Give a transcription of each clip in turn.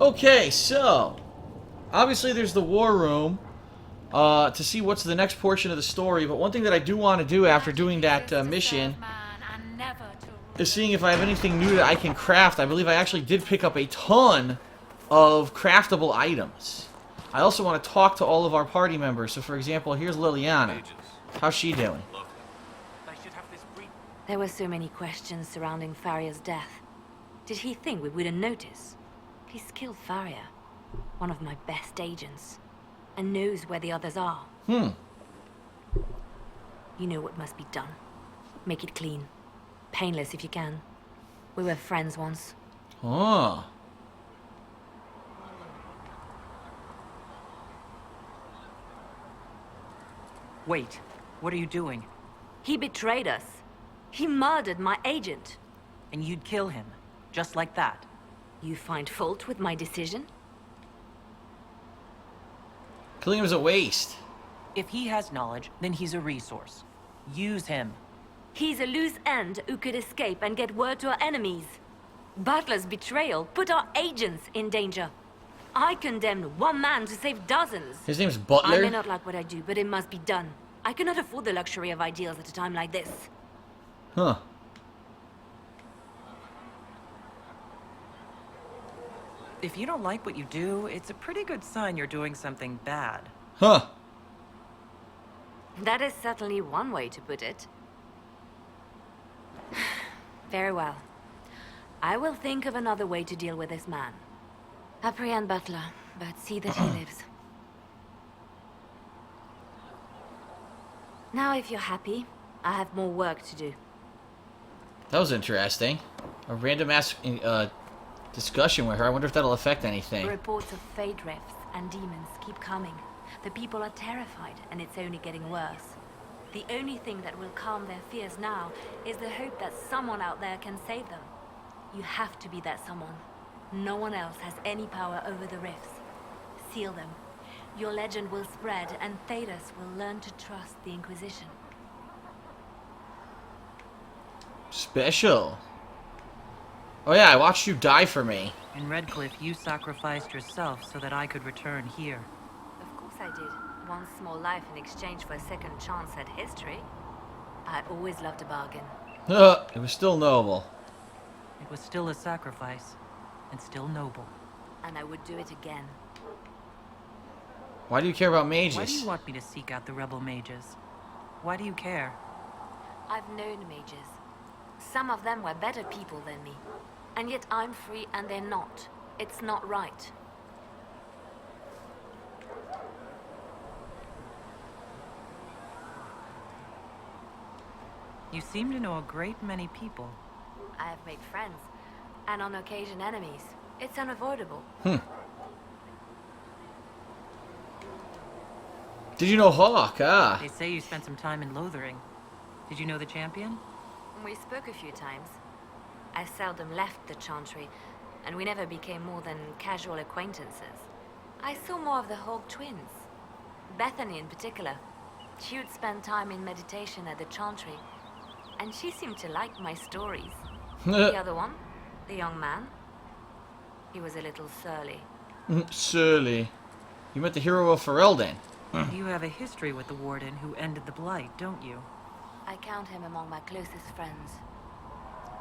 Okay, so obviously there's the war room to see what's the next portion of the story. But one thing that I do want to do after doing that mission is seeing if I have anything new that I can craft. I believe I actually did pick up a ton of craftable items. I also want to talk to all of our party members. So, for example, here's Liliana. How's she doing? There were so many questions surrounding Faria's death. Did he think we wouldn't notice? He's killed Faria, one of my best agents, and knows where the others are. Hmm. You know what must be done. Make it clean. Painless if you can. We were friends once. Oh. Wait, what are you doing? He betrayed us. He murdered my agent. And you'd kill him, just like that. You find fault with my decision? Killing him is a waste. If he has knowledge, then he's a resource. Use him. He's a loose end who could escape and get word to our enemies. Butler's betrayal put our agents in danger. I condemned one man to save dozens. His name's Butler? I may not like what I do, but it must be done. I cannot afford the luxury of ideals at a time like this. Huh. If you don't like what you do, it's a pretty good sign you're doing something bad. Huh. That is certainly one way to put it. Very well. I will think of another way to deal with this man. Apprehend Butler, but see that he lives. Now, if you're happy, I have more work to do. That was interesting. A random ass discussion with her. I wonder if that'll affect anything. Reports of fate rifts and demons keep coming. The people are terrified, and it's only getting worse. The only thing that will calm their fears now is the hope that someone out there can save them. You have to be that someone. No one else has any power over the rifts. Seal them. Your legend will spread, and Thedas will learn to trust the Inquisition. Special. Oh yeah, I watched you die for me. In Redcliffe, you sacrificed yourself so that I could return here. Of course I did. One small life in exchange for a second chance at history. I always loved a bargain. It was still noble. It was still a sacrifice, and still noble. And I would do it again. Why do you care about mages? Why do you want me to seek out the rebel mages? Why do you care? I've known mages. Some of them were better people than me. And yet I'm free and they're not. It's not right. You seem to know a great many people. I have made friends, and on occasion enemies. It's unavoidable. Did you know Hawk? Ah. They say you spent some time in Lothering. Did you know the champion? We spoke a few times. I seldom left the Chantry, and we never became more than casual acquaintances. I saw more of the Hawk twins. Bethany in particular. She would spend time in meditation at the Chantry, and she seemed to like my stories. The other one, the young man, he was a little surly. Surly. You met the hero of Ferelden. You have a history with the Warden who ended the Blight, don't you? I count him among my closest friends.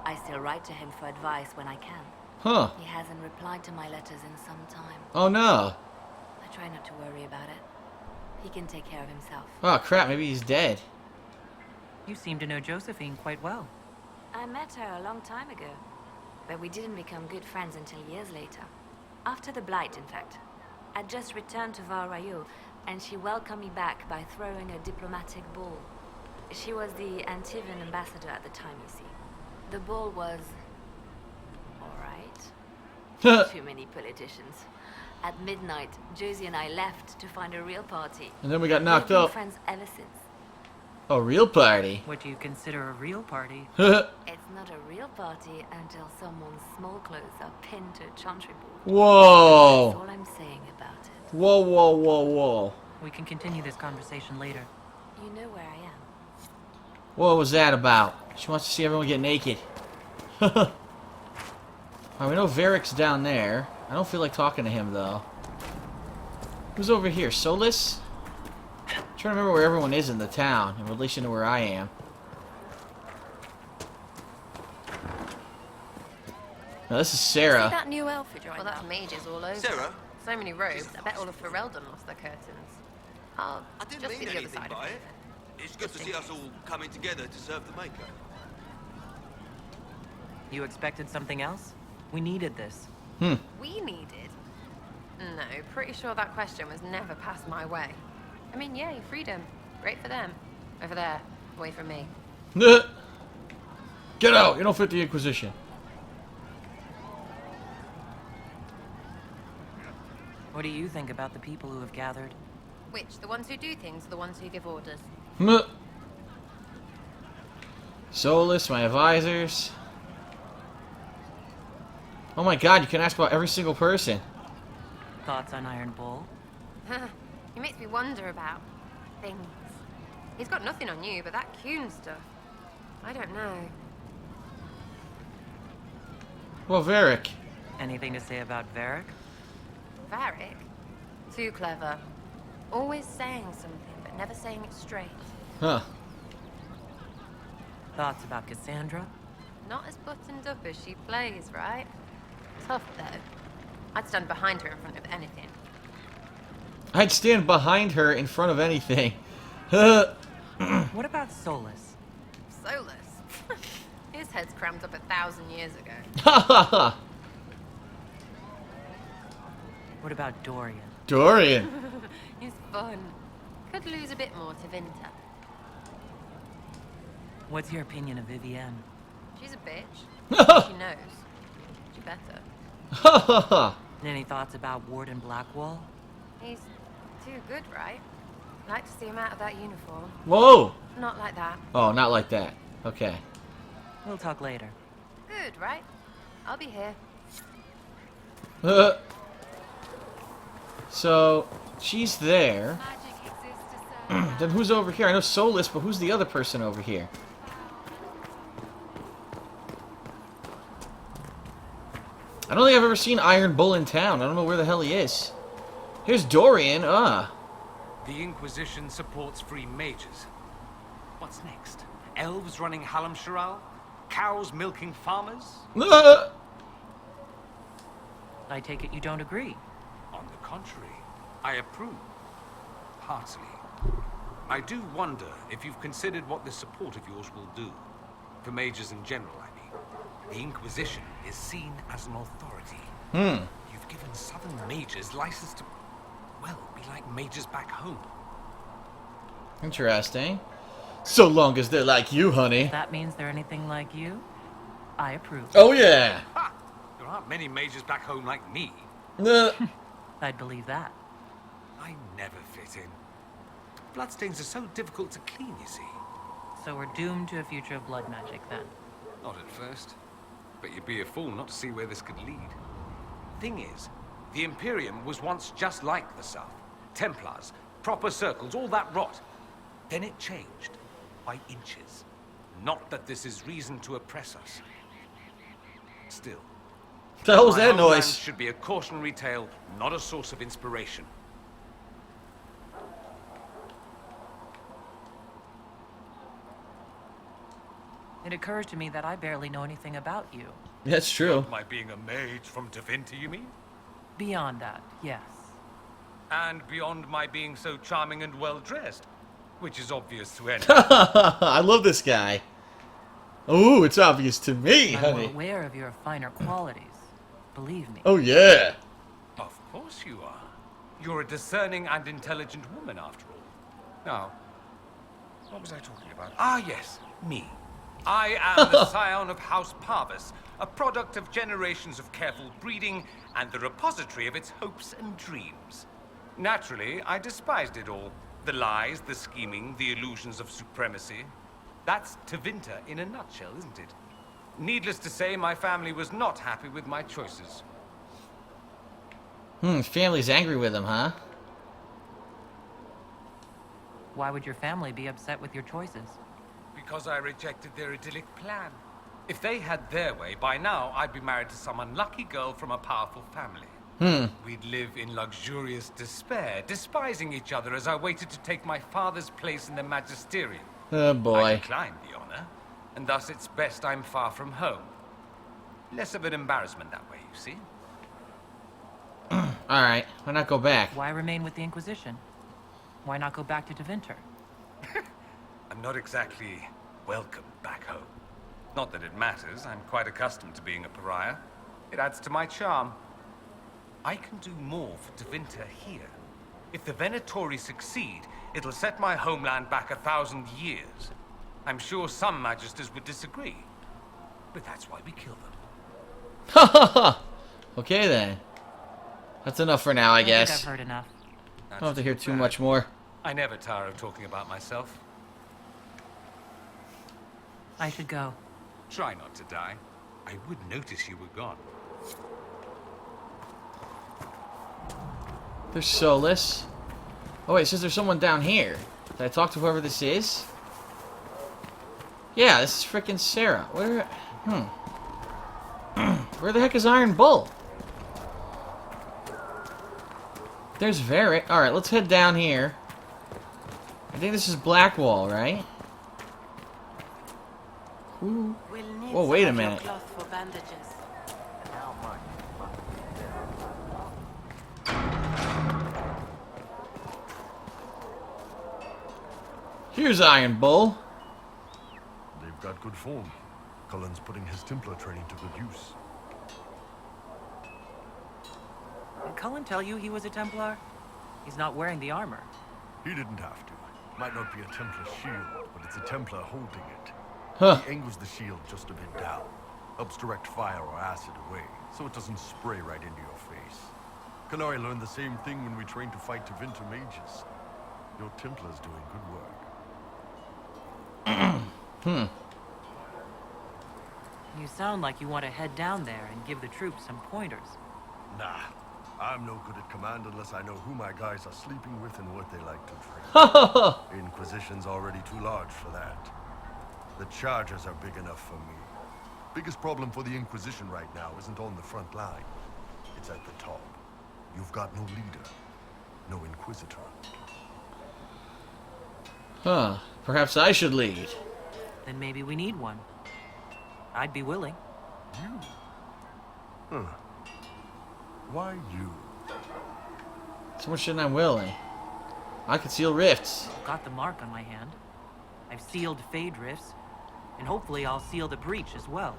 I still write to him for advice when I can. Huh. He hasn't replied to my letters in some time. Oh no. I try not to worry about it. He can take care of himself. Oh crap, maybe he's dead. You seem to know Josephine quite well. I met her a long time ago, but we didn't become good friends until years later. After the Blight, in fact. I'd just returned to Val Rayo, and she welcomed me back by throwing a diplomatic ball. She was the Antivan ambassador at the time, you see. The ball was... alright. Too many politicians. At midnight, Josie and I left to find a real party. And then we got knocked We've been up. friends ever since. A real party? What do you consider a real party? It's not a real party until someone's small clothes are pinned to a chantry board. Whoa. That's all I'm saying about it. Whoa, whoa, whoa, whoa. We can continue this conversation later. You know where I am. What was that about? She wants to see everyone get naked. Alright, we know Varric's down there. I don't feel like talking to him, though. Who's over here? Solus? I'm trying to remember where everyone is in the town in relation to where I am. Now, this is Sarah. See that new elf who joined? Well, that's mages all over. Sarah? So many robes. I bet all of Ferelden lost their curtains. I'll I didn't just mean see the other anything side by of it. It's good to see us all coming together to serve the Maker. You expected something else? We needed this. We needed? No, pretty sure that question was never passed my way. I mean, yay, freedom. Great for them. Over there, away from me. Get out! You don't fit the Inquisition. What do you think about the people who have gathered? Which? The ones who do things or the ones who give orders? Solus, my advisors. Oh my god, you can ask about every single person. Thoughts on Iron Bull? He makes me wonder about things. He's got nothing on you, but that Kuhn stuff, I don't know. Well, Varric. Anything to say about Varric? Varric? Too clever. Always saying something, but never saying it straight. Huh. Thoughts about Cassandra? Not as buttoned up as she plays, right? Tough, though. I'd stand behind her in front of anything. I'd stand behind her in front of anything. What about Solus? Solus? His head's crammed up 1,000 years ago. Ha ha ha! What about Dorian? Dorian. He's fun. Could lose a bit more to Vinta. What's your opinion of Vivienne? She's a bitch. She knows. She better. Ha ha ha! Any thoughts about Warden Blackwall? He's too good, right? Like to see him out of that uniform. Whoa! Not like that. Oh, not like that. Okay. We'll talk later. Good, right? I'll be here. So, she's there. Magic exists to serve Then who's over here? I know Solus, but who's the other person over here? I don't think I've ever seen Iron Bull in town. I don't know where the hell he is. Here's Dorian. The Inquisition supports free mages. What's next? Elves running Hallam Sharal? Cows milking farmers? I take it you don't agree. On the contrary, I approve. Heartily. I do wonder if you've considered what this support of yours will do. For mages in general, I mean. The Inquisition is seen as an authority. You've given southern mages license to, well, be like mages back home. Interesting. So long as they're like you, honey. That means they're anything like you? I approve. Oh, yeah. Ha! There aren't many mages back home like me. I'd believe that. I never fit in. Bloodstains are so difficult to clean, you see. So we're doomed to a future of blood magic, then. Not at first. But you'd be a fool not to see where this could lead. Thing is, the Imperium was once just like the South. Templars, proper circles, all that rot. Then it changed. By inches. Not that this is reason to oppress us. Still. The hell was my that homeland noise? should be a cautionary tale, not a source of inspiration. It occurs to me that I barely know anything about you. That's true. My being a mage from Tevinter, you mean? Beyond that, yes. And beyond my being so charming and well-dressed, which is obvious to anyone. I love this guy. Ooh, it's obvious to me, I'm well honey. aware of your finer qualities. Believe me. Oh, yeah. Of course you are. You're a discerning and intelligent woman, after all. Now, what was I talking about? Ah, yes, me. I am the scion of House Parvis, a product of generations of careful breeding and the repository of its hopes and dreams. Naturally, I despised it all. The lies, the scheming, the illusions of supremacy. That's Tevinter in a nutshell, isn't it? Needless to say, my family was not happy with my choices. Family's angry with him, huh? Why would your family be upset with your choices? Because I rejected their idyllic plan. If they had their way, by now I'd be married to some unlucky girl from a powerful family. We'd live in luxurious despair, despising each other as I waited to take my father's place in the magisterium. Oh I boy. declined the honor, and thus it's best I'm far from home. Less of an embarrassment that way, you see. Alright, why not go back? Why remain with the Inquisition? Why not go back to Deventer? I'm not exactly welcome back home. Not that it matters, I'm quite accustomed to being a pariah. It adds to my charm. I can do more for Deventer here. If the Venatori succeed, it'll set my homeland back 1,000 years. I'm sure some magisters would disagree, but that's why we kill them. Ha ha ha! Okay then. That's enough for now, I think guess. I've heard enough. I don't have to hear too much more. I never tire of talking about myself. I should go. Try not to die. I would notice you were gone. There's Solus. Oh wait, it says there's someone down here. Did I talk to whoever this is? Yeah, this is frickin' Sarah. Where? Where the heck is Iron Bull? There's Varric. Alright, let's head down here. I think this is Blackwall, right? Ooh. Whoa, wait a minute. Here's Iron Bull. They've got good form. Cullen's putting his Templar training to good use. Did Cullen tell you he was a Templar? He's not wearing the armor. He didn't have to. Might not be a Templar shield, but it's a Templar holding it. Huh. He angles the shield just a bit down. Helps direct fire or acid away, so it doesn't spray right into your face. Kanari learned the same thing when we trained to fight Deventer mages. Your Templar's doing good work. You sound like you want to head down there and give the troops some pointers. Nah, I'm no good at command unless I know who my guys are sleeping with and what they like to drink. Inquisition's already too large for that. The charges are big enough for me. Biggest problem for the Inquisition right now isn't on the front line. It's at the top. You've got no leader, no Inquisitor. Huh. Perhaps I should lead. Then maybe we need one. I'd be willing. You? Huh. Why you? So much shouldn't I'm willing. I could seal rifts. I've got the mark on my hand. I've sealed Fade Rifts. And hopefully I'll seal the breach as well.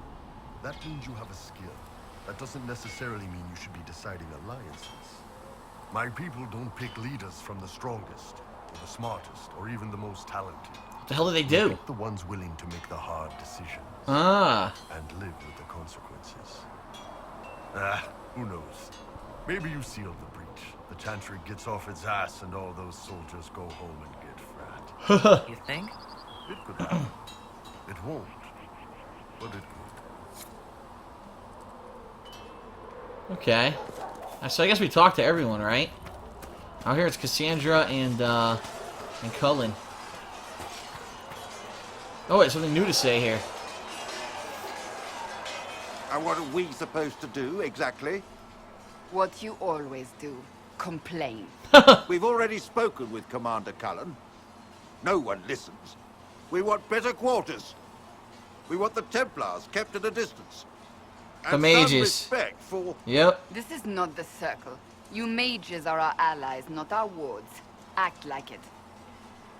That means you have a skill. That doesn't necessarily mean you should be deciding alliances. My people don't pick leaders from the strongest, or the smartest, or even the most talented. What the hell do they They do? pick the ones willing to make the hard decisions. Ah. And live with the consequences. Who knows? Maybe you sealed the breach. The Chantry gets off its ass and all those soldiers go home and get fat. You think? It could happen. It won't, but it could. Okay. So I guess we talked to everyone, right? Out here it's Cassandra and Cullen. Oh wait, something new to say here. And what are we supposed to do, exactly? What you always do. Complain. We've already spoken with Commander Cullen. No one listens. We want better quarters. We want the Templars kept at a distance. The And mages. some respect for... Yep. This is not the Circle. You mages are our allies, not our wards. Act like it.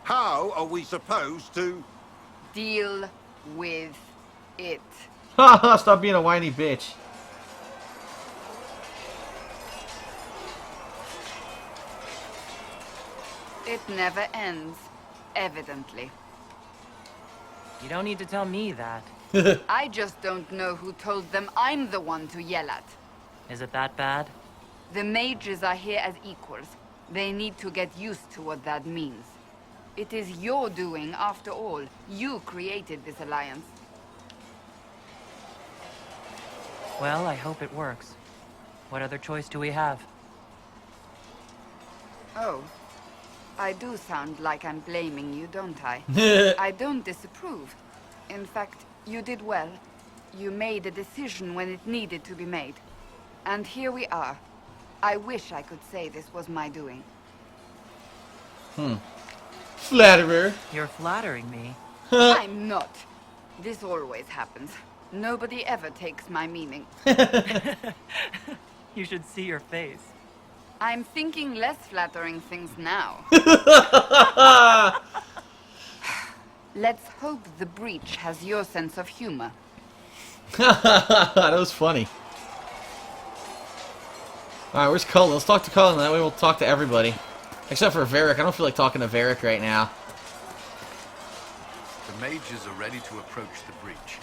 How are we supposed to... Deal with it. Haha, stop being a whiny bitch. It never ends, evidently. You don't need to tell me that. I just don't know who told them I'm the one to yell at. Is it that bad? The mages are here as equals. They need to get used to what that means. It is your doing, after all. You created this alliance. Well, I hope it works. What other choice do we have? Oh. I do sound like I'm blaming you, don't I? I don't disapprove. In fact, you did well. You made a decision when it needed to be made. And here we are. I wish I could say this was my doing. Flatterer. You're flattering me. I'm not. This always happens. Nobody ever takes my meaning. You should see your face. I'm thinking less flattering things now. Let's hope the breach has your sense of humor. That was funny. Alright, where's Cullen? Let's talk to Cullen, that way we'll talk to everybody. Except for Varric. I don't feel like talking to Varric right now. The mages are ready to approach the breach.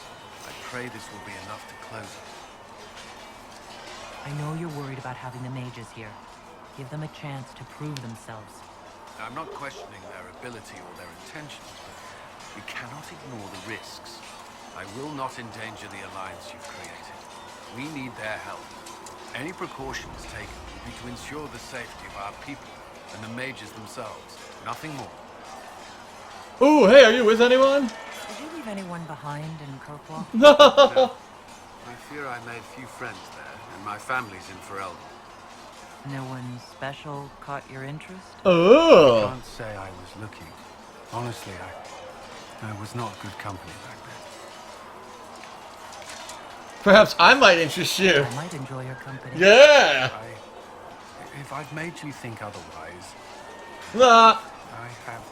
I pray this will be enough to close it. I know you're worried about having the mages here. Give them a chance to prove themselves. I'm not questioning their ability or their intentions, but we cannot ignore the risks. I will not endanger the alliance you've created. We need their help. Any precautions taken will be to ensure the safety of our people and the mages themselves. Nothing more. Ooh, hey, are you with anyone? Did you leave anyone behind in Kirkwall? No. I fear I made few friends there, and my family's in Ferelden. No one special caught your interest? I Oh. can't say I was looking. Honestly, I was not good company back then. Perhaps I might interest you. I might enjoy your company. Yeah. If I've made you think otherwise, Ah. I have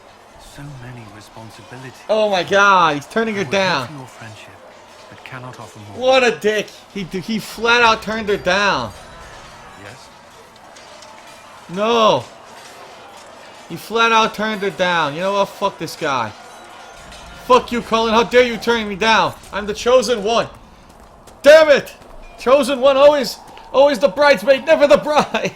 so many responsibilities. Oh my god, he's turning her I would hope down. for your friendship, but cannot offer more. What a dick. He flat out turned her down. Yes? No. He flat out turned her down. You know what? Fuck this guy. Fuck you, Cullen. How dare you turn me down? I'm the chosen one. Damn it! Chosen one, always the bridesmaid, never the bride.